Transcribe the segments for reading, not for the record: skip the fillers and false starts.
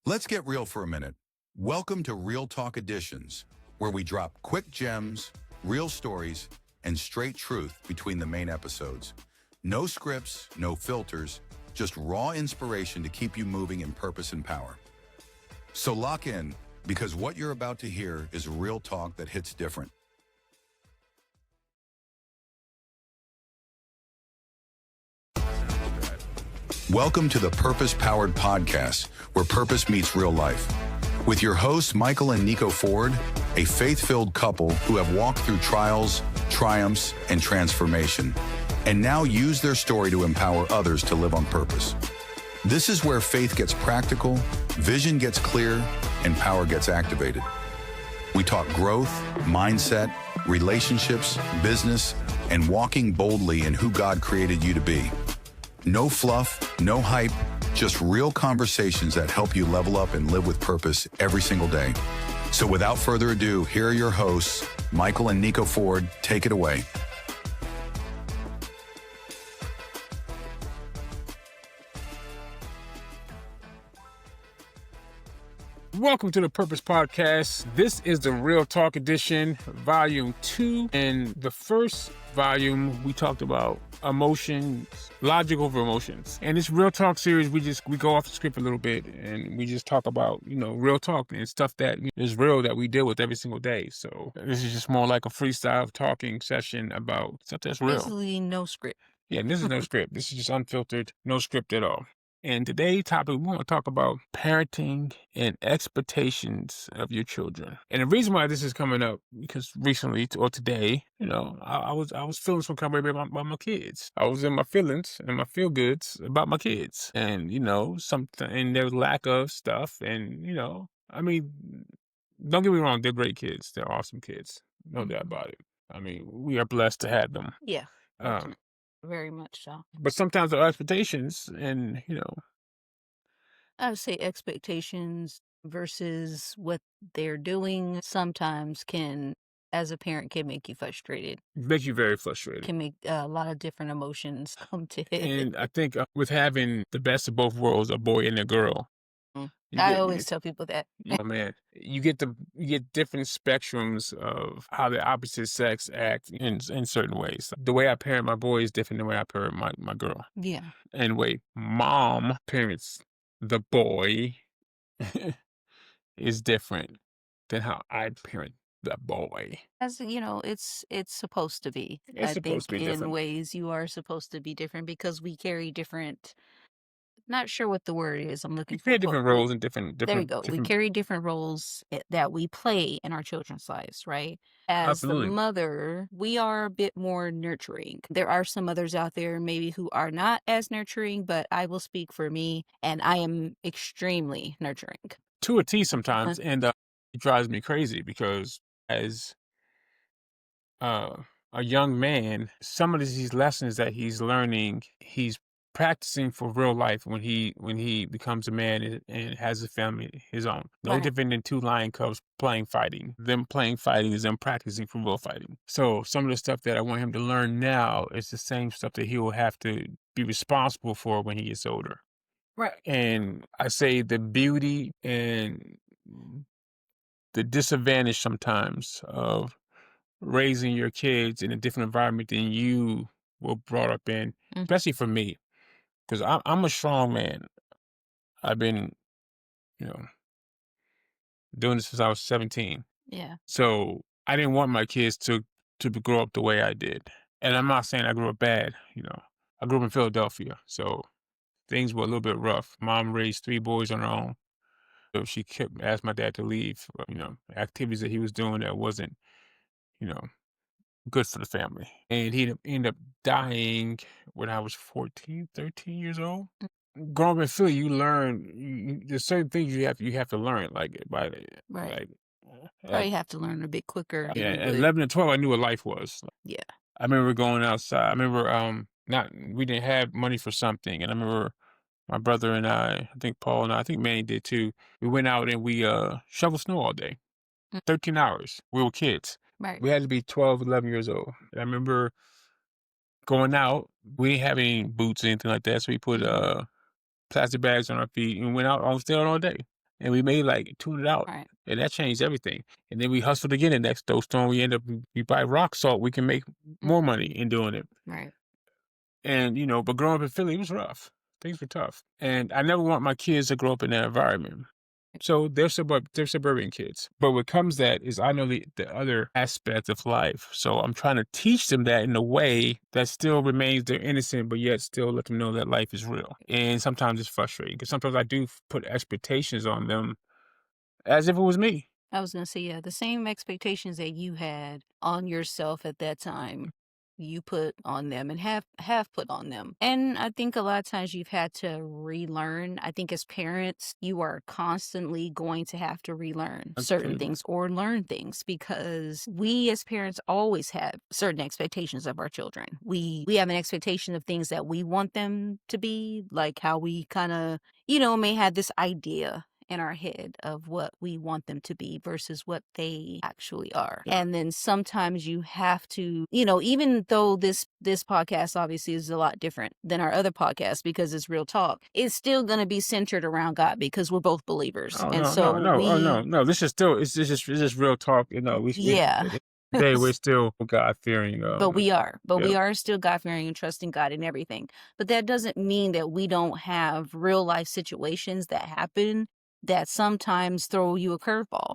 Let's get real for a minute. Welcome to Real Talk Editions, where we drop quick gems, real stories, and straight truth between the main episodes. No scripts, no filters, just raw inspiration to keep you moving in purpose and power. So lock in, because what you're about to hear is real talk that hits different. Welcome to the Purpose Powered Podcast, where purpose meets real life. With your hosts, Michael and Niko Ford, a faith-filled couple who have walked through trials, triumphs, and transformation, and now use their story to empower others to live on purpose. This is where faith gets practical, vision gets clear, and power gets activated. We talk growth, mindset, relationships, business, and walking boldly in who God created you to be. No fluff, no hype, just real conversations that help you level up and live with purpose every single day. So without further ado, here are your hosts, Michael and Niko Ford. Take it away. Welcome to the Purpose Podcast. This is the Real Talk Edition, Volume 2. In the first volume, we talked about emotions, logic over emotions. And this Real Talk series, we go off the script a little bit and we just talk about, real talk and stuff that is real that we deal with every single day. So this is just more like a freestyle talking session about stuff that's real. Basically, no script. Yeah, this is no script. This is just unfiltered, no script at all. And today's topic, we want to talk about parenting and expectations of your children. And the reason why this is coming up, because recently or today, I was feeling some kind of way about my kids. I was in my feelings and my feel goods about my kids, and something and their lack of stuff. And don't get me wrong, they're great kids. They're awesome kids. No doubt about it. I mean, we are blessed to have them. Yeah. Very much so. But sometimes our expectations and, I would say expectations versus what they're doing sometimes as a parent, can make you frustrated. make you very frustrated. Can make a lot of different emotions come to it. And I think with having the best of both worlds, a boy and a girl, I always tell people that. You get different spectrums of how the opposite sex act in certain ways. The way I parent my boy is different than the way I parent my girl. Yeah. And the way mom parents the boy is different than how I parent the boy. As it's supposed to be. It's supposed to be different. In ways you are supposed to be different because we carry different. Not sure what the word is. I'm looking for. We carry different roles and different. There we go. We carry different roles that we play in our children's lives, right? As Absolutely. the mother, we are a bit more nurturing. There are some mothers out there maybe who are not as nurturing, but I will speak for me, and I am extremely nurturing. To a T sometimes, and it drives me crazy because as a young man, some of these lessons that he's learning, he's practicing for real life when he becomes a man and has a family his own. No Right. different than two lion cubs playing fighting. Them playing fighting is them practicing for real fighting. So some of the stuff that I want him to learn now is the same stuff that he will have to be responsible for when he gets older. Right. And I say the beauty and the disadvantage sometimes of raising your kids in a different environment than you were brought up in, especially for me. Because I'm a strong man. I've been, doing this since I was 17. Yeah. So I didn't want my kids to grow up the way I did. And I'm not saying I grew up bad. I grew up in Philadelphia, so things were a little bit rough. Mom raised 3 boys on her own. So she asked my dad to leave, activities that he was doing that wasn't, good for the family. And he ended up dying when I was 14, 13 years old. Growing up in Philly, you learn, there's certain things you have to learn, like by Right. Probably have to learn a bit quicker. Yeah, at 11 and 12, I knew what life was. Yeah. I remember going outside. I remember we didn't have money for something, and I remember my brother and I think Paul and I think Manny did too. We went out and we shoveled snow all day, 13 hours. We were kids. Right. We had to be 12, 11 years old. I remember going out. We didn't have any boots or anything like that, so we put plastic bags on our feet and went out, stayed out all day. and we may like tune it out. Right. And that changed everything. And then we hustled again the next snowstorm. We end up, we buy rock salt. We can make more money in doing it. Right. And, but growing up in Philly, it was rough. Things were tough. And I never want my kids to grow up in that environment. So they're suburban kids. But what comes that is I know the other aspects of life. So I'm trying to teach them that in a way that still remains they're innocent, but yet still let them know that life is real. And sometimes it's frustrating because sometimes I do put expectations on them as if it was me. I was going to say, yeah, the same expectations that you had on yourself at that time, you put on them and have put on them. And I think a lot of times you've had to relearn. I think as parents, you are constantly going to have to relearn certain things or learn things because we as parents always have certain expectations of our children. We have an expectation of things that we want them to be, like how we kind of, may have this idea in our head of what we want them to be versus what they actually are. Yeah. And then sometimes you have to, even though this podcast obviously is a lot different than our other podcasts because it's real talk, it's still going to be centered around God because we're both believers. Oh, no. This is real talk. Yeah. Today we're still God-fearing. But we are still God-fearing and trusting God in everything. But that doesn't mean that we don't have real life situations that happen that sometimes throw you a curveball.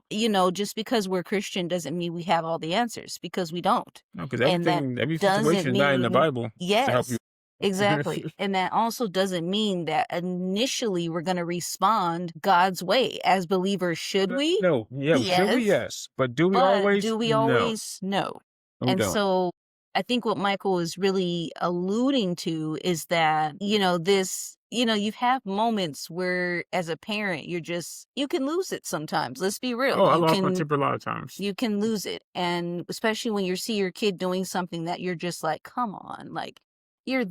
Just because we're Christian doesn't mean we have all the answers because we don't. No, because every situation is not in the Bible to help you. Exactly. And that also doesn't mean that initially we're going to respond God's way. As believers, should we? No. Yeah, yes. Should we? Yes. But do we always? Do we always? No. And don't. So I think what Michael is really alluding to is that, you've had moments where as a parent, you can lose it sometimes. Let's be real. Oh, I lost my temper a lot of times. You can lose it. And especially when you see your kid doing something that you're just like, come on, like you're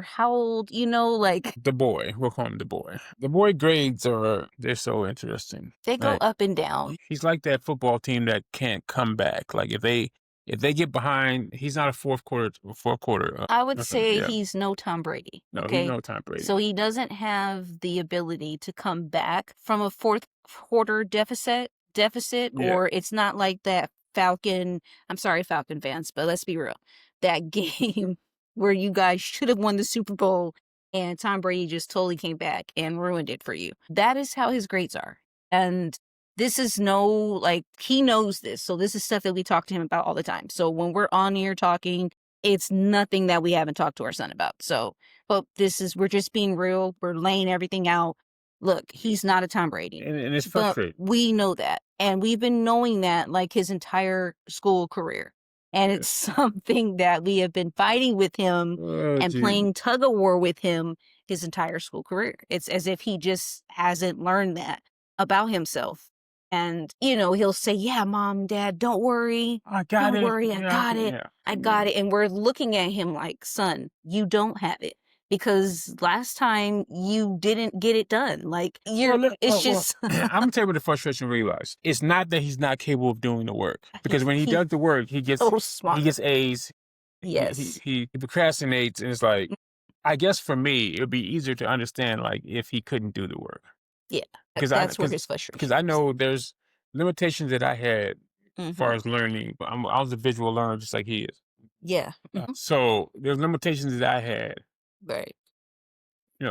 how old, The boy, we'll call him the boy. The boy grades they're so interesting. They go up and down. He's like that football team that can't come back. Like if they get behind, he's not a fourth quarter. I would say he's no Tom Brady. No, okay? He's no Tom Brady. So he doesn't have the ability to come back from a fourth quarter deficit, or it's not like that Falcon. I'm sorry, Falcon fans, but let's be real. That game where you guys should have won the Super Bowl and Tom Brady just totally came back and ruined it for you. That is how his grades are. And this is he knows this. So this is stuff that we talk to him about all the time. So when we're on here talking, it's nothing that we haven't talked to our son about. So, but we're just being real. We're laying everything out. Look, he's not a Tom Brady. And it's frustrating. We know that. And we've been knowing that like his entire school career. And it's something that we have been fighting with him playing tug of war with him his entire school career. It's as if he just hasn't learned that about himself. And, he'll say, yeah, Mom, Dad, don't worry. I got it. Don't worry, I got it. Yeah. I got it. And we're looking at him like, son, you don't have it. Because last time you didn't get it done. Like, I'm going to tell you what the frustration really lies. It's not that he's not capable of doing the work. Because when he does the work, he gets so smart. He gets A's. Yes. He procrastinates. And it's like, I guess for me, it would be easier to understand, like, if he couldn't do the work. Yeah. That's where his frustration is. Because I know there's limitations that I had as far as learning. But I was a visual learner just like he is. Yeah. So there's limitations that I had. Right.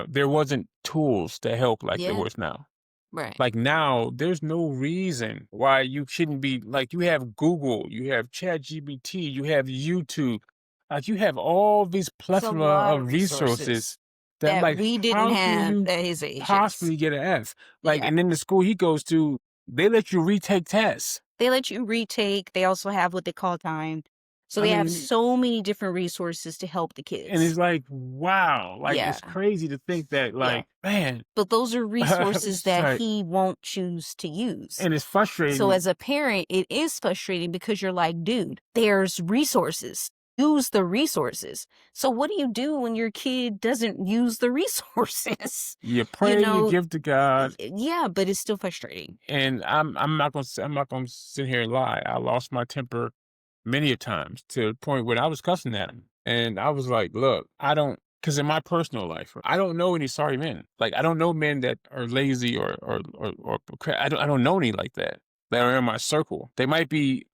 There wasn't tools to help like there was now. Right. Like now, there's no reason why you shouldn't be, like you have Google, you have ChatGPT, you have YouTube. Like you have all these plethora of resources that like we didn't have at his age. Possibly get an F. And then the school he goes to, they let you retake tests. They let you retake. They also have what they call time. So they have so many different resources to help the kids. And it's like, wow. It's crazy to think that, man. But those are resources that he won't choose to use. And it's frustrating. So as a parent, it is frustrating because you're like, dude, there's resources. Use the resources. So what do you do when your kid doesn't use the resources? You pray, you give to God. Yeah, but it's still frustrating. And I'm not gonna sit here and lie. I lost my temper many a times to the point where I was cussing at him. And I was like, look, I don't Because in my personal life, I don't know any sorry men. Like, I don't know men that are lazy or I don't know any like that are in my circle. They might be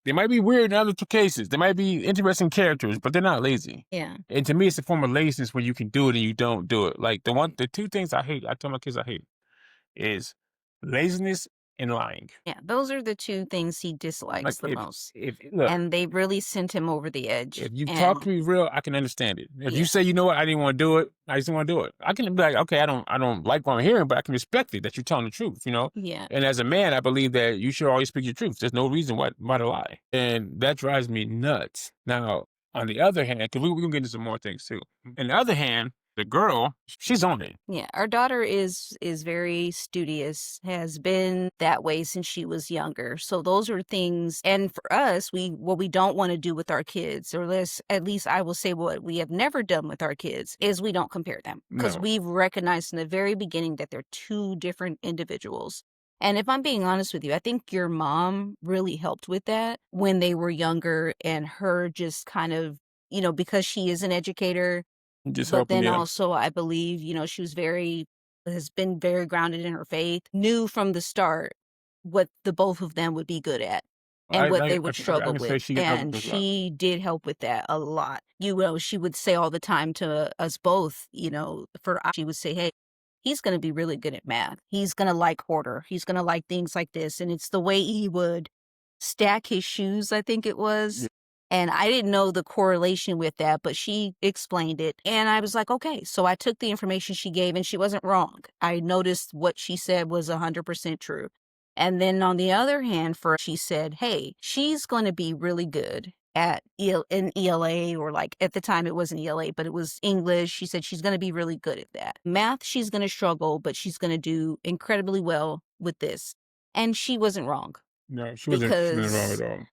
weird in other cases. They might be interesting characters, but they're not lazy. Yeah. And to me, it's a form of laziness when you can do it and you don't do it. Like the two things I hate, I tell my kids I hate is laziness and lying. Yeah, those are the two things he Like dislikes the most. look, And they really sent him over the edge. if you talk to And me real, I can understand it. If you yeah, say, you know what, I didn't want to do it, I just didn't want to do it. I can be like, okay, I don't like what I'm hearing, but I can respect it that you're telling the truth, you know? yeah, And as a man, I believe that you should always speak your truth. There's no reason why to lie. And that drives me nuts. Now, on the other hand, because we're going to get into some more things too. On the other hand, the girl, she's on it. yeah. Our daughter is very studious, has been that way since she was younger. So those are things, and for us, what we don't want to do with our kids, or at least I will say what we have never done with our kids, is we don't compare them. Because No. we've recognized in the very beginning that they're two different individuals. And if I'm being honest with you, I think your mom really helped with that when they were younger, and her just kind of, because she is an educator, Just but helping then them. also I believe, she has been very grounded in her faith, knew from the start what the both of them would be good at and what they would I struggle can say with. she can help And us a lot. she did help with that a lot. She would say all the time to us both, she would say, hey, he's going to be really good at math. He's going to like order. He's going to like things like this. And it's the way he would stack his shoes, I think it was. And I didn't know the correlation with that, but she explained it. And I was like, okay. So I took the information she gave and she wasn't wrong. I noticed what she said was 100% true. And then on the other hand, she said, hey, she's going to be really good at in ELA, or like at the time it wasn't ELA, but it was English. She said she's going to be really good at that. Math, she's going to struggle, but she's going to do incredibly well with this. And she wasn't wrong. No, she wasn't wrong at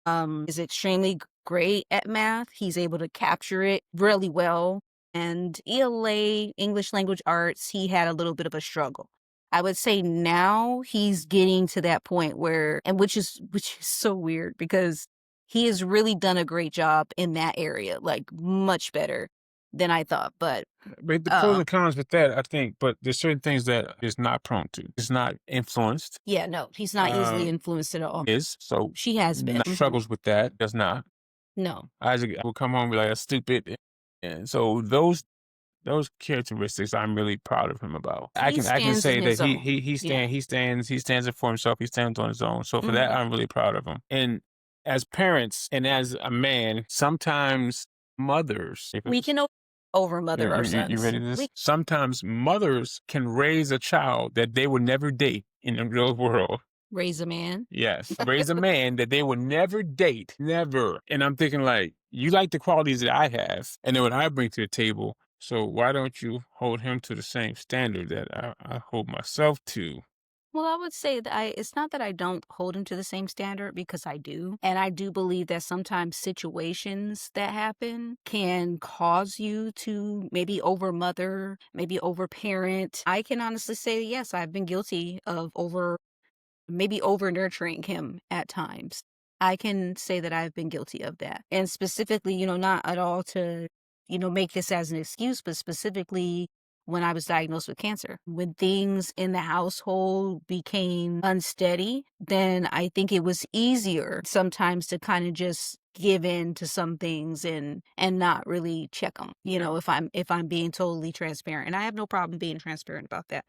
all. Is extremely great at math. He's able to capture it really well. And ELA, English language arts, he had a little bit of a struggle. I would say now he's getting to that point where, and which is so weird because he has really done a great job in that area, like much better than I thought. But the pros and cons with that, I think, but there's certain things that is not prone to. It's not influenced. yeah, no, he's not easily influenced at all. So She has been. struggles with that. Does not. No. Isaac will come home and be like, "That's stupid," and so those characteristics I'm really proud of him about. I can say that he stands up for himself. He stands on his own. So for that, I'm really proud of him. And as parents and as a man, sometimes mothers, We can over mother our sons. You ready to this? Sometimes mothers can raise a child that they would never date in the real world. Raise a man. Yes. Raise a man that they would never date. Never. And I'm thinking like, you like the qualities that I have and then what I bring to the table. So why don't you hold him to the same standard that I hold myself to? Well, I would say that it's not that I don't hold him to the same standard, because I do. And I do believe that sometimes situations that happen can cause you to maybe over mother, maybe over parent. I can honestly say, yes, I've been guilty of over nurturing him at times. I can say that I've been guilty of that. And specifically, not at all to, make this as an excuse, but specifically when I was diagnosed with cancer. When things in the household became unsteady, then I think it was easier sometimes to kind of just give in to some things and not really check them, if I'm being totally transparent. And I have no problem being transparent about that.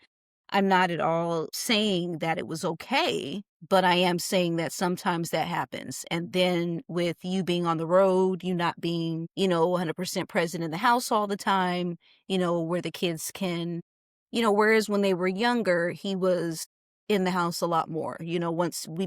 I'm not at all saying that it was okay, but I am saying that sometimes that happens. And then with you being on the road, you not being, 100% present in the house all the time, where the kids can, whereas when they were younger, he was in the house a lot more, once we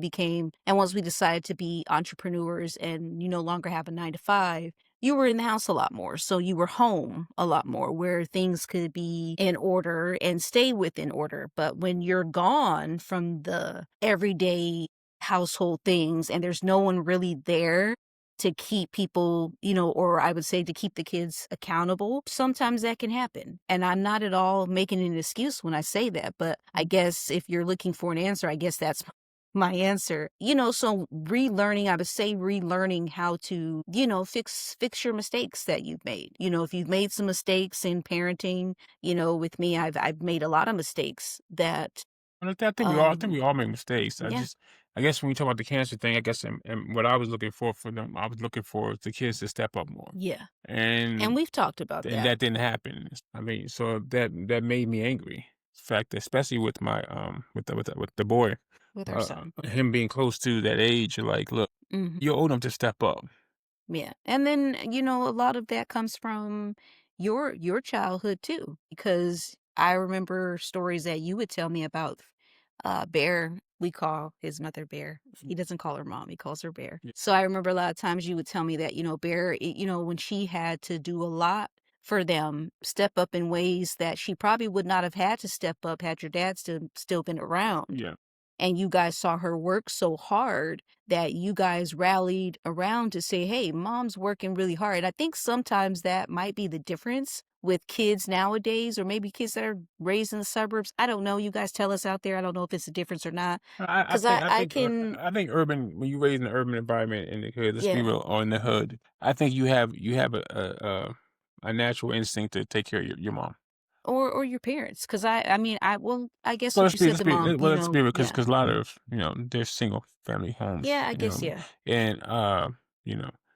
decided to be entrepreneurs and you no longer have a 9 to 5, you were in the house a lot more. So you were home a lot more where things could be in order and stay within order. But when you're gone from the everyday household things and there's no one really there to keep people, or I would say to keep the kids accountable, sometimes that can happen. And I'm not at all making an excuse when I say that. But I guess if you're looking for an answer, I guess that's my answer. So relearning, I would say relearning how to, fix your mistakes that you've made. If you've made some mistakes in parenting, with me, I've made a lot of mistakes that And I think we all make mistakes. yeah, I guess when we talk about the cancer thing, I guess and what I was looking for them, I was looking for the kids to step up more, yeah. And and we've talked about and that that didn't happen. I mean, so that made me angry. In fact, especially with my with the boy, with our son. him being close to that age, like, look, Mhm. you're old enough to step up. Yeah. And then, a lot of that comes from your childhood too, because I remember stories that you would tell me about Bear. We call his mother Bear. He doesn't call her mom, he calls her Bear. Yeah. So I remember a lot of times you would tell me that, Bear, when she had to do a lot for them, step up in ways that she probably would not have had to step up had your dad still been around. Yeah. And you guys saw her work so hard that you guys rallied around to say, hey, mom's working really hard. I think sometimes that might be the difference with kids nowadays, or maybe kids that are raised in the suburbs. I don't know. You guys tell us out there. I don't know if it's a difference or not. I Because think I I think can, I think urban when you raise in an urban environment in the hood, let's be yeah, real, or in the hood, I think you have a natural instinct to take care of your mom. or your parents. Because I mean, well, I guess Well, what you said, the mom, let's be real, because yeah. a lot of there's single family homes, Yeah, I guess, yeah. and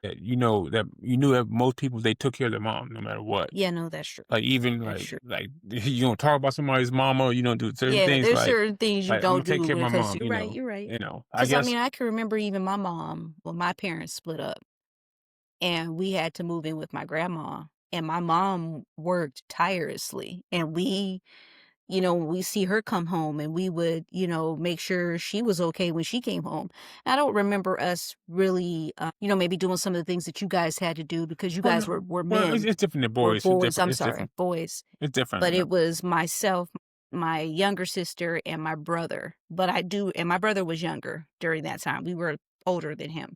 that you knew that most people they took care of their mom no matter what. Yeah, no, that's true. Like even That's true. like you don't talk about somebody's mama, you don't do certain Yeah, things there's certain things you like I'm gonna don't take do care of my because mom, you're right. You're right. I Because I guess. mean, I can remember even my mom when my parents split up and we had to move in with my grandma. And my mom worked tirelessly. And we see her come home and we would, make sure she was okay when she came home. I don't remember us really, maybe doing some of the things that you guys had to do because you Well, guys no, were well, men, it's different than were boys. It's boys. different. I'm It's sorry, different. boys. It's different. But it was myself, my younger sister, and my brother. And my brother was younger during that time. We were older than him.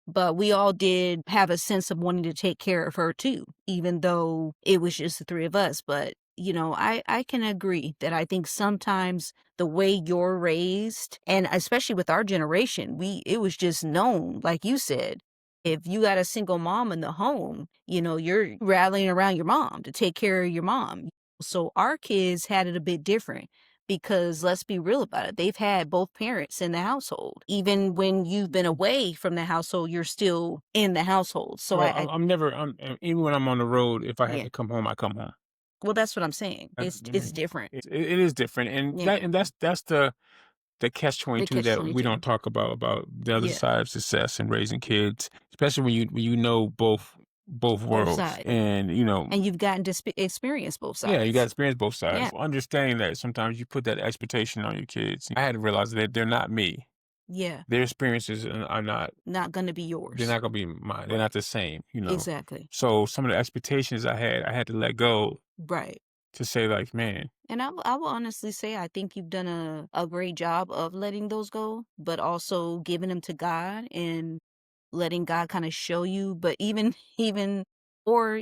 But we all did have a sense of wanting to take care of her too, even though it was just the three of us. But, I can agree that I think sometimes the way you're raised, and especially with our generation, it was just known, like you said, if you got a single mom in the home, you're rallying around your mom to take care of your mom. So our kids had it a bit different because let's be real about it. They've had both parents in the household. Even when you've been away from the household, you're still in the household. So Well, I'm never. Even when I'm on the road, if I have yeah. to come home, I come home. Well, that's what I'm saying. I It's mean, different. it is different, Yeah. and that's the catch The 22 catch that we 22. don't talk about the other Yeah. side of success in raising kids, especially when you know both Both worlds, sides. and And you've gotten to experience both yeah, you got to sides. experience both sides. Yeah. Understanding that sometimes you put that expectation on your kids. I had to realize that they're not me. Yeah. Their experiences are not. Not going to be They're yours. not gonna be mine. They're Right. not the same. Exactly. So some of the expectations I had to let go Right. to say like, man, And I will honestly say I think you've done a great job of letting those go, but also giving them to God and letting God kind of show you, but even even or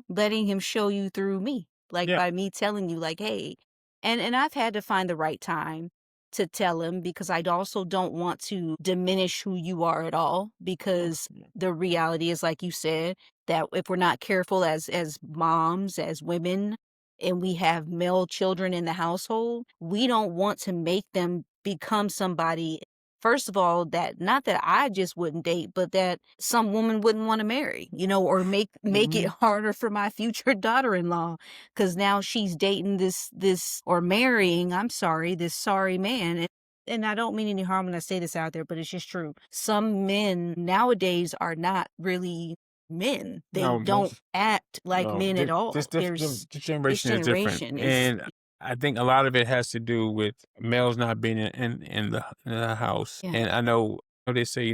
letting him show you through me, like yeah, by me telling you like, hey, and I've had to find the right time to tell him because I also don't want to diminish who you are at all because yeah, the reality is like you said that if we're not careful as moms, as women, and we have male children in the household, we don't want to make them become somebody, first of all, that not that I just wouldn't date, but that some woman wouldn't want to marry, or make it mhm. harder for my future daughter-in-law because now she's dating this or marrying, I'm sorry, this sorry man. And I don't mean any harm when I say this out there, but it's just true. Some men nowadays are not really men. They No, don't act like no. men at This all. There's this this generation is different, generation is and I think a lot of it has to do with males not being in the house. yeah, And I know they say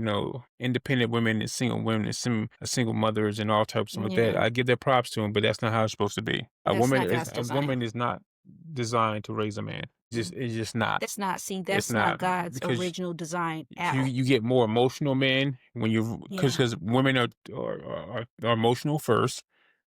independent women and single women and single mothers and all types of that. yeah. I give their props to them, but that's not how it's supposed to be. That's not God's A design. woman is not designed to raise a man. It's just not. That's It's not not God's because original design at all. you get more emotional men when you Yeah. because women are emotional first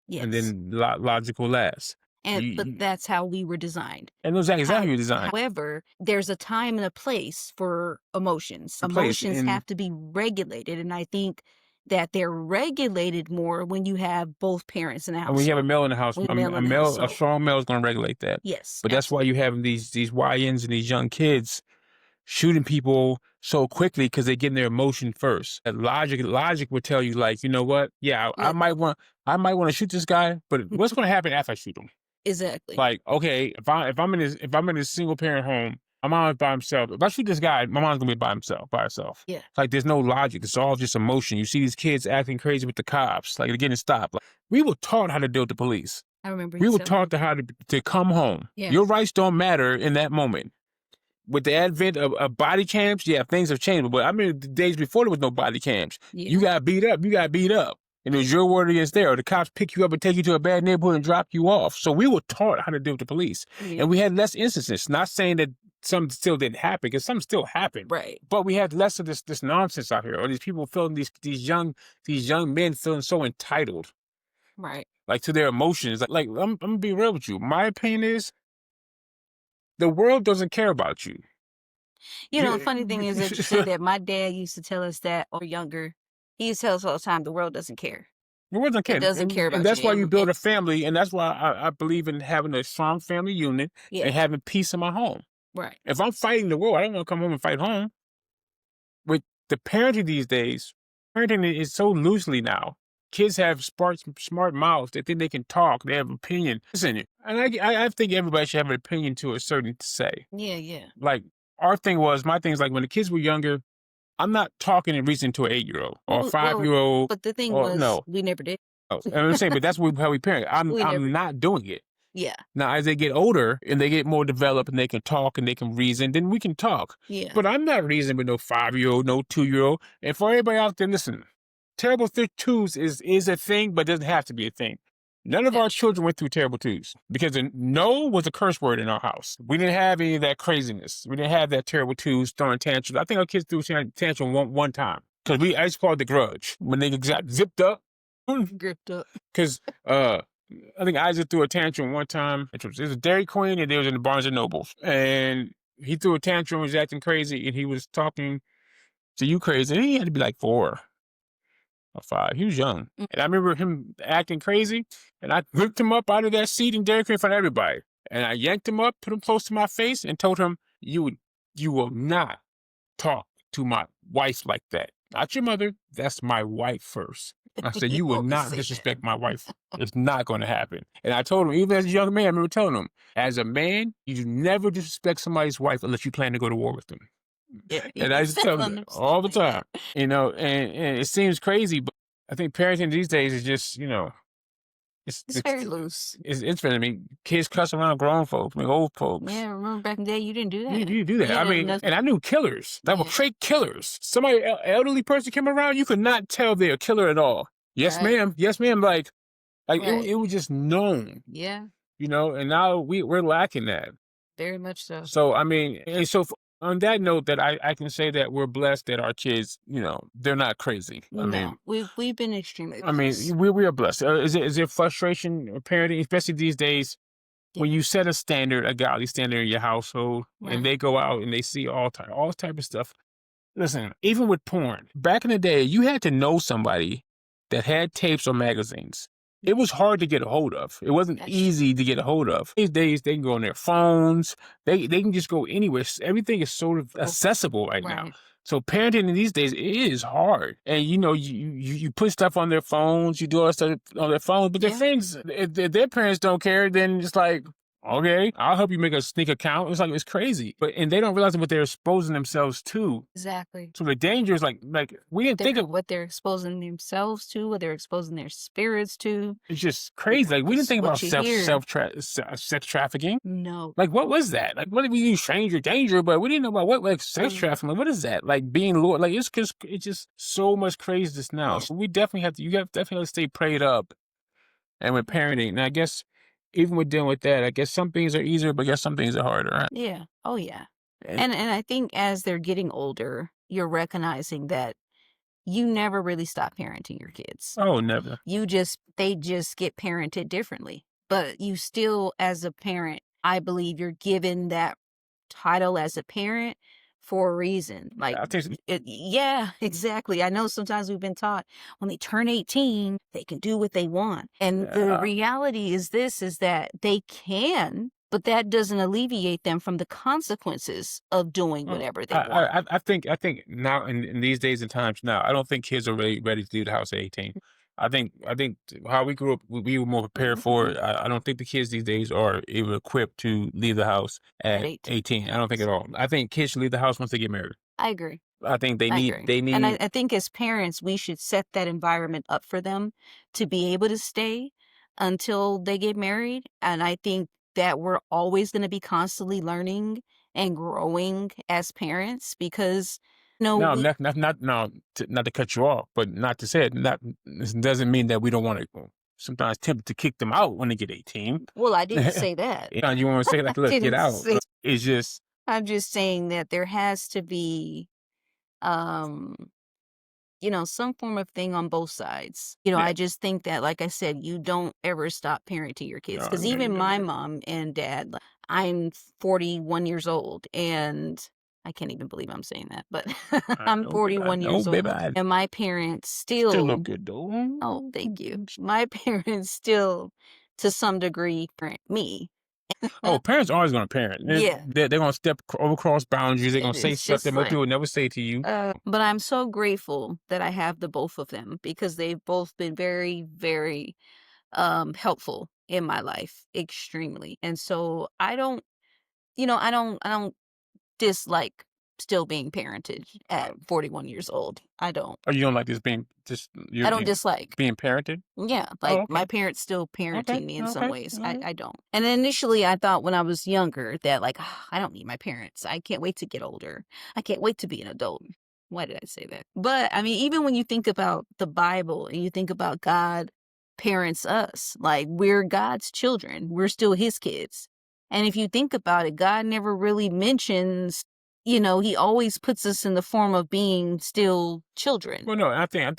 and Yes. then logical last. But that's how we were designed. And those exactly how you were designed. However, there's a time and a place for emotions. Emotions have to be regulated, and I think that they're regulated more when you have both parents in the house. And when you have a male in the house, a strong male is going to regulate that. Yes. But that's why you have these YNs and these young kids shooting people so quickly because they get in their emotion first. And logic would tell you, like, you know what? Yeah, I might want to shoot this guy, but what's going to happen after I shoot him? Exactly. Like, okay, if I'm in a single parent home, my mom's by himself. If I shoot this guy, my mom's gonna be by herself. Yeah. It's like there's no logic. It's all just emotion. You see these kids acting crazy with the cops, like they're getting stopped. Like, we were taught how to deal with the police. I remember. We were taught how to come home. Yeah. Your rights don't matter in that moment. With the advent of body cams, yeah, things have changed. But I mean, the days before there was no body cams. Yeah. You got beat up. And it was your word against theirs. The cops pick you up and take you to a bad neighborhood and drop you off. So we were taught how to deal with the police. Yeah. And we had less instances. Not saying that some still didn't happen, because some still happened. Right. But we had less of this nonsense out here. Or these people feeling these young men feeling so entitled. Right. Like to their emotions. Like I'm gonna be real with you. My opinion is the world doesn't care about you. You know, the funny thing is that you said that. My dad used to tell us that when we were younger. He used to tell us all the time, the world doesn't care. The world doesn't care. It doesn't care about you. And that's why you build a family, and that's why I believe in having a strong family unit and having peace in my home. Right. If I'm fighting the world, I don't want to come home and fight home. With the parenting these days, parenting is so loosely now. Kids have smart mouths. They think they can talk. They have opinion. Listen, and I think everybody should have an opinion to a certain say. Yeah. Like my thing is like when the kids were younger, I'm not talking and reasoning to an 8-year-old or a 5-year-old. But the thing was, we never did. I'm saying, but that's how we parent. I'm not doing it. Yeah. Now, as they get older and they get more developed and they can talk and they can reason, then we can talk. Yeah. But I'm not reasoning with no 5-year-old, no 2-year-old. And for everybody out there, listen, terrible twos is a thing, but doesn't have to be a thing. None of our children went through terrible twos because no was a curse word in our house. We didn't have any of that craziness. We didn't have that terrible twos throwing tantrums. I think our kids threw tantrum one time because I just called it the grudge when they got zipped up. Gripped up. Because I think Isaac threw a tantrum one time. It was a Dairy Queen and they was in the Barnes and Nobles. And he threw a tantrum, was acting crazy, and he was talking to you crazy. And he had to be like 4 or 5. He was young. And I remember him acting crazy, and I ripped him up out of that seat in Dairy Queen in front of everybody. And I yanked him up, put him close to my face, and told him, you will not talk to my wife like that. Not your mother. That's my wife first. I said, you will not disrespect my wife. It's not going to happen. And I told him, even as a young man, I remember telling him, as a man, you never disrespect somebody's wife unless you plan to go to war with them. Yeah, and I just tell them all the time, and it seems crazy, but I think parenting these days is just, it's very loose. It's interesting. I mean, kids cuss around grown folks, old folks. Yeah, remember back in the day, you didn't do that. You do that. And I knew killers that were straight killers. Somebody, elderly person came around, you could not tell they're a killer at all. Yes, ma'am. Yes, ma'am. Like it was just known. Yeah. And now we're lacking that. Very much so. So, on that note, that I can say that we're blessed that our kids, they're not crazy. We've been extremely blessed. We are blessed. Is there frustration or parenting, especially these days, when you set a godly standard in your household, and they go out and they see all type of stuff? Listen, even with porn, back in the day, you had to know somebody that had tapes or magazines. It was hard to get a hold of. It wasn't easy to get a hold of. These days, they can go on their phones. They can just go anywhere. Everything is sort of accessible right now. So parenting in these days, it is hard. And, you put stuff on their phones. You do all that stuff on their phones. But their friends, if their parents don't care, then it's like, okay, I'll help you make a sneak account. It's crazy. And they don't realize what they're exposing themselves to. Exactly. So the danger is like we didn't think of what they're exposing themselves to, what they're exposing their spirits to. It's just crazy. We didn't think about sex trafficking. No. What was that? What did we use? Stranger danger, but we didn't know about sex trafficking. What is that? Being Lord. It's just so much craziness now. So we definitely have to stay prayed up. And with parenting, now I guess, even with dealing with that, I guess some things are easier, but I guess some things are harder. Right? Yeah. Oh, yeah. And I think as they're getting older, you're recognizing that you never really stop parenting your kids. Oh, never. They just get parented differently but you still, as a parent, I believe you're given that title as a parent for a reason. Like, I think yeah, exactly. I know sometimes we've been taught when they turn 18, they can do what they want. And the reality is this, is that they can, but that doesn't alleviate them from the consequences of doing whatever they want. I think now in these days and times now, I don't think kids are ready to leave the house at 18. I think how we grew up, we were more prepared for it. I don't think the kids these days are even equipped to leave the house At at 18. 18. I don't think at all. I think kids should leave the house once they get married. I agree. I think I agree. they And need I think as parents, we should set that environment up for them to be able to stay until they get married. And I think that we're always going to be constantly learning and growing as parents because, no, we, not to cut you off, but not to say it. Not this doesn't mean that we don't want to. Sometimes tempted to kick them out when they get 18. well, I didn't say that. Yeah, you want to say like, look, get Didn't out. say, It's just I'm just saying that there has to be, um, some form of thing on both sides. yeah. I just think that, like I said, you don't ever stop parenting your kids. No, Because no, you even don't. my mom and dad, like, I'm 41 years old, and I can't even believe I'm saying that, but I I'm know, baby. I 41 know, years baby. old, I and my parents still still, look good though. oh, thank you. My parents still, to some degree, parent me. Oh, parents are always going to parent. Yeah. They're going to step over cross boundaries. They're going And to say it's stuff that just most like, people would never say to you. but I'm so grateful that I have the both of them because they've both been very, very helpful in my life, extremely. And so I don't dislike still being parented at 41 years old. I don't. Oh, you don't like this being I don't dislike. being parented? Yeah, Oh, like my okay, parents still okay, parenting me in some okay. ways. All I, right. I don't. And initially I thought when I was younger that like, "Ah, I don't need my parents. I can't wait to get older. I can't wait to be an adult." Why did I say that? But I mean, even when you think about the Bible and you think about God parents us, like we're God's children. We're still his kids. And if you think about it, God never really mentions, he always puts us in the form of being still children. Well, no, I think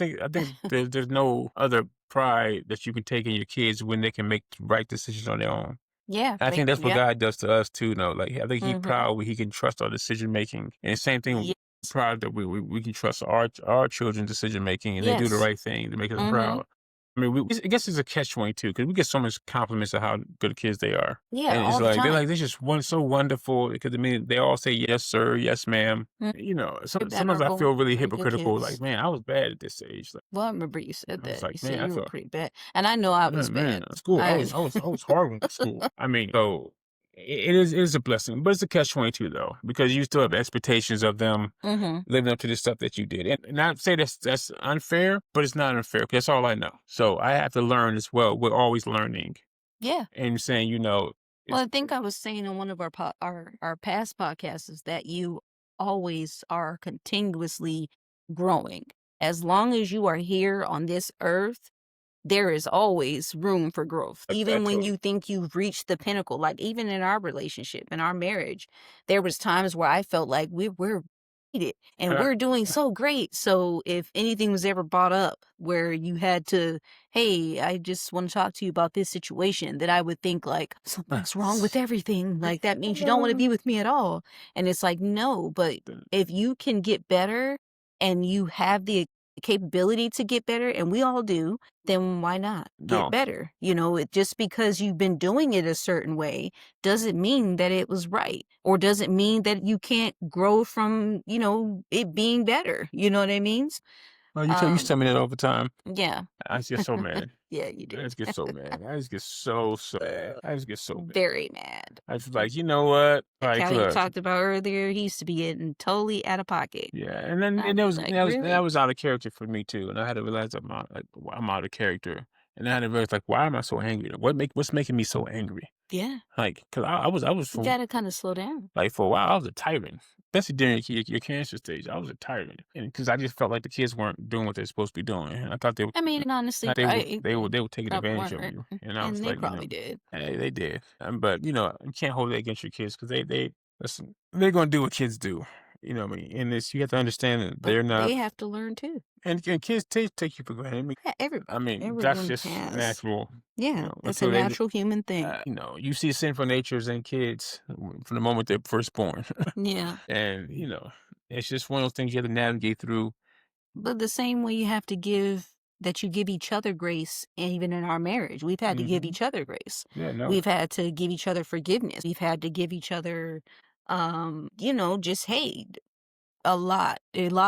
there's no other pride that you can take in your kids when they can make the right decisions on their own. Yeah, I think that's what yeah. God does to us too. No, like I think He's Mm-hmm. proud when He can trust our decision making, and same thing. Yes. Proud that we can trust our children's decision making, and they do the Yes. right thing to make us Mm-hmm. proud. I mean, I guess it's a catch-22 because we get so much compliments of how good kids they are, Yeah, and it's all the like time. they're just so wonderful because I mean they all say yes sir, yes ma'am. Mm. You're Sometimes I venerable, feel really pretty good hypocritical. Like, kids. man, I was bad at this age. Like, Well, I remember you said I was that. You like, said man, I you were feel pretty bad. And I know I was man, bad. school. I I was horrible in school. I mean, so it is a blessing, but it's a catch-22 though because you still have expectations of them mm-hmm. living up to the stuff that you did. And not say that's unfair, but it's not unfair because that's all I know. So I have to learn as well. We're always learning Yeah. and saying, Well, it's I think I was saying in one of our past podcasts is that you always are continuously growing. As long as you are here on this earth, there is always room for growth. I Even when totally, you think you've reached the pinnacle, like even in our relationship, in our marriage, there was times where I felt like we're it and we're doing so great. So if anything was ever brought up where you had to, hey, I just want to talk to you about this situation, that I would think like something's wrong with everything. Like that means you don't want to be with me at all. And it's like, no, but if you can get better and you have the capability to get better, and we all do, then why not get no. better? Just because you've been doing it a certain way doesn't mean that it was right, or doesn't mean that you can't grow from, it being better. You know what I mean? Well, you tell me that all the time. Yeah. I just get so mad. Yeah, you do. I just get so mad. I just get so mad. I just get so mad. Very mad. I just like, you know what? Like Like, how you look, talked about earlier, he used to be getting totally out of pocket. yeah, and then I'm like, that really? was out of character for me too, and I had to realize I'm out of character, and I had to realize like why am I so angry? What's making me so angry? Yeah. Like, cause I was You for gotta kind of slow down. like for a while I was a tyrant, especially during your cancer stage. I was a tyrant, and because I just felt like the kids weren't doing what they're supposed to be doing, and I thought I mean, honestly, they were taking probably advantage of weren't, you, and I was and they like, probably did. hey, they did, but you can't hold it against your kids because they listen, they're gonna do what kids do. You know what I mean? And this, you have to understand that But they're not, they have to learn too. and kids take you for granted. Yeah, I mean, that's everyone just has. natural, Yeah, it's a until they, natural human thing. you see sinful natures in kids from the moment they're first born. Yeah. And, it's just one of those things you have to navigate through. But the same way you give each other grace, and even in our marriage, we've had to give Hmm. each other grace. Yeah, no, We've had to give each other forgiveness. We've had to give each other, just, hey, a lot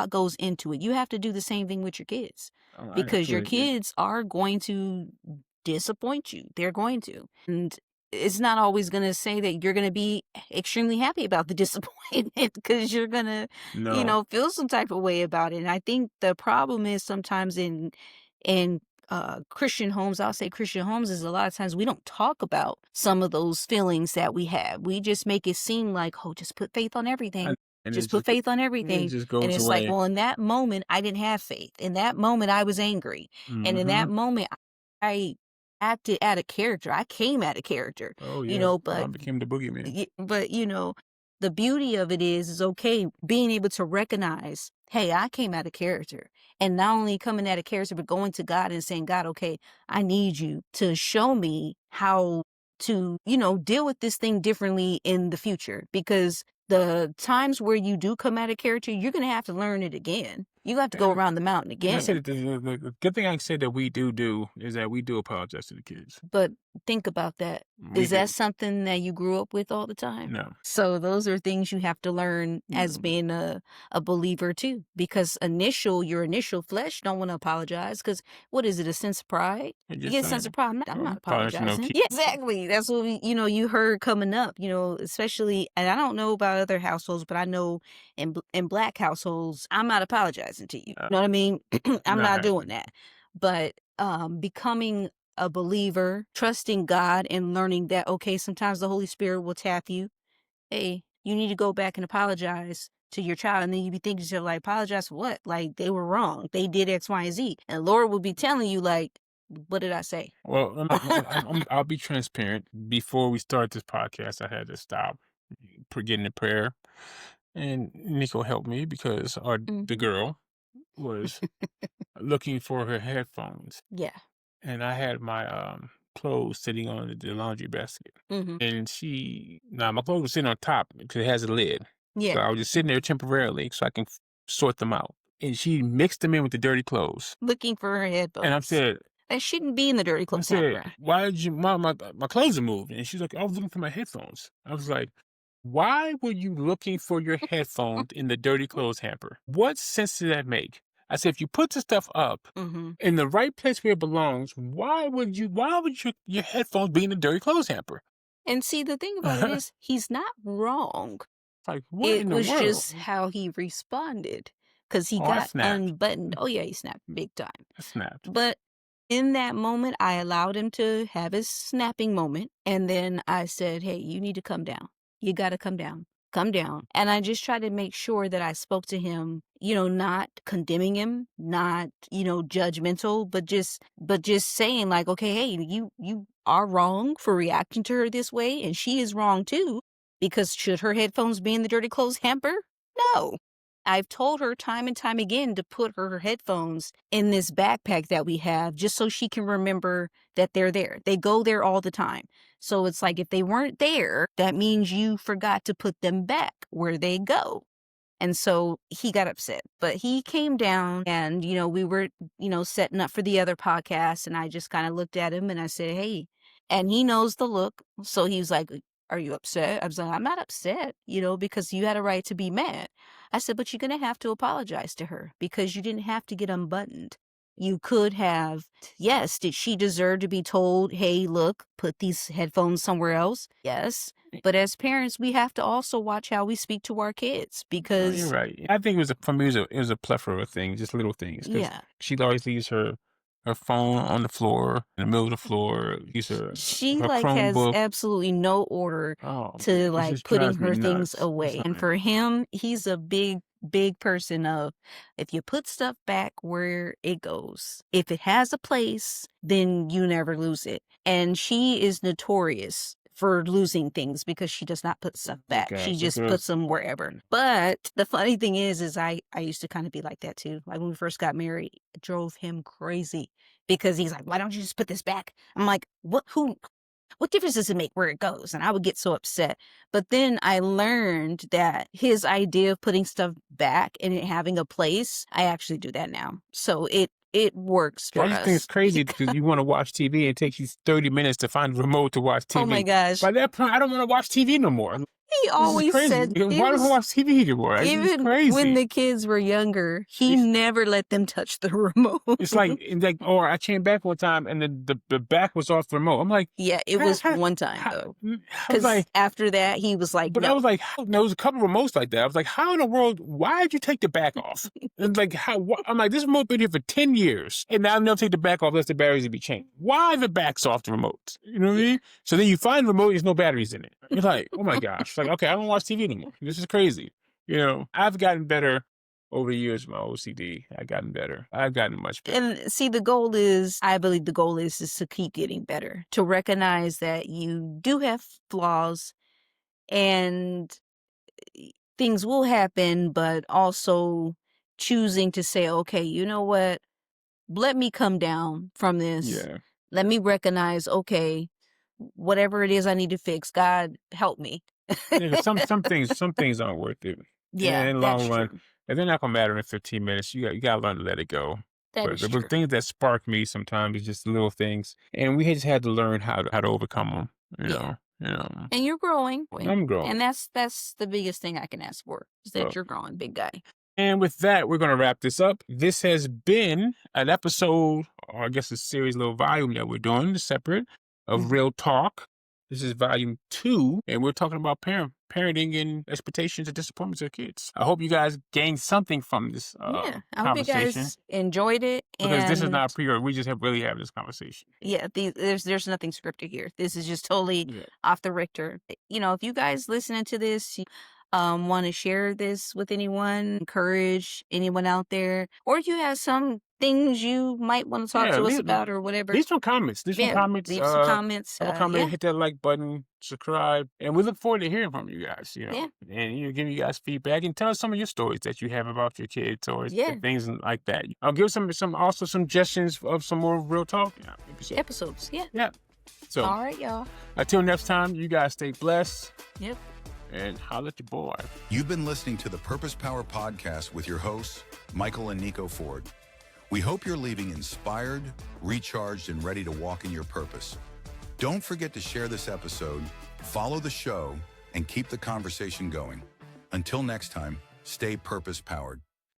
goes into it. You have to do the same thing with your kids I because your absolutely agree. kids are going to disappoint you. They're going to. And it's not always going to say that you're going to be extremely happy about the disappointment because you're going to, No, feel some type of way about it. And I think the problem is sometimes in Christian homes, I'll say Christian homes, is a lot of times we don't talk about some of those feelings that we have. We just make it seem like, oh, just put faith on everything. and Just put faith on it everything. just And goes it's like, away. well, in that moment, I didn't have faith. In that moment, I was angry. And in Hmm. that moment, I acted out of character. I came out of character, Oh yeah, I but became the boogeyman. but the beauty of it is okay being able to recognize, hey, I came out of character. And not only coming out of character, but going to God and saying, God, okay, I need you to show me how to, deal with this thing differently in the future. Because the times where you do come out of character, you're going to have to learn it again. You have to go And around the mountain And I again. said that the good thing I can say that we do is that we do apologize to the kids. But think about that. We Is that do. something that you grew up with all the time? No. So those are things you have to learn as No. being a believer too. Because your initial flesh don't want to apologize. Because what is it, a sense of pride? It You just get a sense of pride. I'm not apologize to no apologizing. kid. Yeah, exactly. That's what you heard coming up. Especially, and I don't know about other households, but I know in Black households, I'm not apologizing to you. You know what I mean? I'm Not not doing happening. that. But becoming a believer, trusting God and learning that, okay, sometimes the Holy Spirit will tap you. Hey, you need to go back and apologize to your child. And then you be thinking to yourself, like, apologize for what? Like, they were wrong. They did X, Y, and Z. And Lord will be telling you, like, what did I say? Well, I'll be transparent. Before we start this podcast, I had to stop getting the prayer, and Nico helped me because the Mhm. girl was looking for her headphones, Yeah. and I had my clothes sitting on the laundry basket. Hmm. And now my clothes were sitting on top because it has a lid. Yeah. So I was just sitting there temporarily so I can sort them out. And she mixed them in with the dirty clothes. Looking for her And headphones. That shouldn't be in the dirty I clothes said, hamper. why did you, my clothes are moved. And she's like, I was looking for my headphones. I was like, why were you looking for your headphones in the dirty clothes hamper? What sense did that make? I said, if you put the stuff up Hmm. in the right place where it belongs, why would your headphones be in the dirty clothes hamper? And see, the thing about it is, he's not wrong. Like, what It in the was world? just how he responded because he Oh, I got snapped. unbuttoned. Oh, yeah, he snapped big time. I snapped. But in that moment, I allowed him to have his snapping moment. And then I said, hey, you need to come down. You got to come down. Come down. And I just tried to make sure that I spoke to him, not condemning him, not, judgmental, but just saying like, okay, hey, you are wrong for reacting to her this way. And she is wrong too, because should her headphones be in the dirty clothes hamper? No. I've told her time and time again to put her headphones in this backpack that we have just so she can remember that they're there. They go there all the time. So it's like if they weren't there, that means you forgot to put them back where they go. And so he got upset, but he came down and, we were, setting up for the other podcast. And I just kind of looked at him and I said, hey, and he knows the look. So he was like, are you upset? I was like, I'm not upset, because you had a right to be mad. I said, but you're going to have to apologize to her because you didn't have to get unbuttoned. You could have, yes, did she deserve to be told, hey, look, put these headphones somewhere else? Yes. But as parents, we have to also watch how we speak to our kids No, you're because, right. I think for me, it was a plethora of things, just little things. Because yeah, she always leaves her phone on the floor, in the middle of the floor, use she her like has Chromebook. absolutely no order Oh, to it like just putting drives me her things nuts. It's away. not And for him, he's a big person of if you put stuff back where it goes, if it has a place, then you never lose it. And she is notorious for losing things because she does not put stuff back. Okay, She so just puts them wherever. But the funny thing is I used to kind of be like that too. Like when we first got married, it drove him crazy because he's like, why don't you just put this back? I'm like, what difference does it make where it goes? And I would get so upset. But then I learned that his idea of putting stuff back and it having a place, I actually do that now. So it works for I just think it's us. crazy because you want to watch TV and it takes you 30 minutes to find a remote to watch TV. Oh my gosh. By that point, I don't want to watch TV no more. He This is always crazy. said, Why don't I watch TV anymore? This is even crazy. when the kids were younger, he never let them touch the remote. It's like, or I came back one time and the back was off the remote. I'm like, Yeah, it was one time though. I was Because like, after that, he was like, but I no. was like, there was a couple of remotes like that. I was like, how in the world? Why did you take the back off? And like, I'm like, this remote been here for 10 years, and now I'll never take the back off unless the batteries be changed. Why the back's off the remote? You know what I mean? So then you find the remote, there's no batteries in it. You're like, oh my gosh! Like, okay, I don't watch TV anymore. This is crazy. You know, I've gotten better over the years with my OCD. I've gotten better. I've gotten much better. And see, I believe the goal is to keep getting better, to recognize that you do have flaws and things will happen, but also choosing to say, okay, you know what? Let me come down from this. Yeah. Let me recognize, okay, whatever it is I need to fix, God help me. Yeah, some things aren't worth it. Yeah, in the that's long run, true. if they're not gonna matter in 15 minutes, you got to learn to let it go. That But is the true. things that spark me sometimes is just little things, and we just had to learn how to overcome them. You know. And you're growing. I'm growing. And that's the biggest thing I can ask for, is that you're growing, big guy. And with that, we're going to wrap this up. This has been an episode, or I guess a series, little volume that we're doing, separate, of Real Talk. This is volume 2, and we're talking about parenting and expectations and disappointments of kids. I hope you guys gained something from this I hope you conversation. guys enjoyed it. Because this is and not pre-order. We just really have this conversation. Yeah, there's nothing scripted here. This is just totally off the Richter. You know, if you guys listening to this, want to share this with anyone, encourage anyone out there, or if you have some things you might want to talk to us about or whatever. Leave some comments. Leave some comments. Leave some comments. Hit that like button, subscribe, and we look forward to hearing from you guys. You know, and give you guys feedback and tell us some of your stories that you have about your kids or things like that. I'll give some suggestions of some more real talk episodes. Yeah. So all right, y'all. Until next time, you guys stay blessed. Yep. And holla at your boy. You've been listening to the Purpose Power Podcast with your hosts, Michael and Niko Ford. We hope you're leaving inspired, recharged, and ready to walk in your purpose. Don't forget to share this episode, follow the show, and keep the conversation going. Until next time, stay purpose-powered.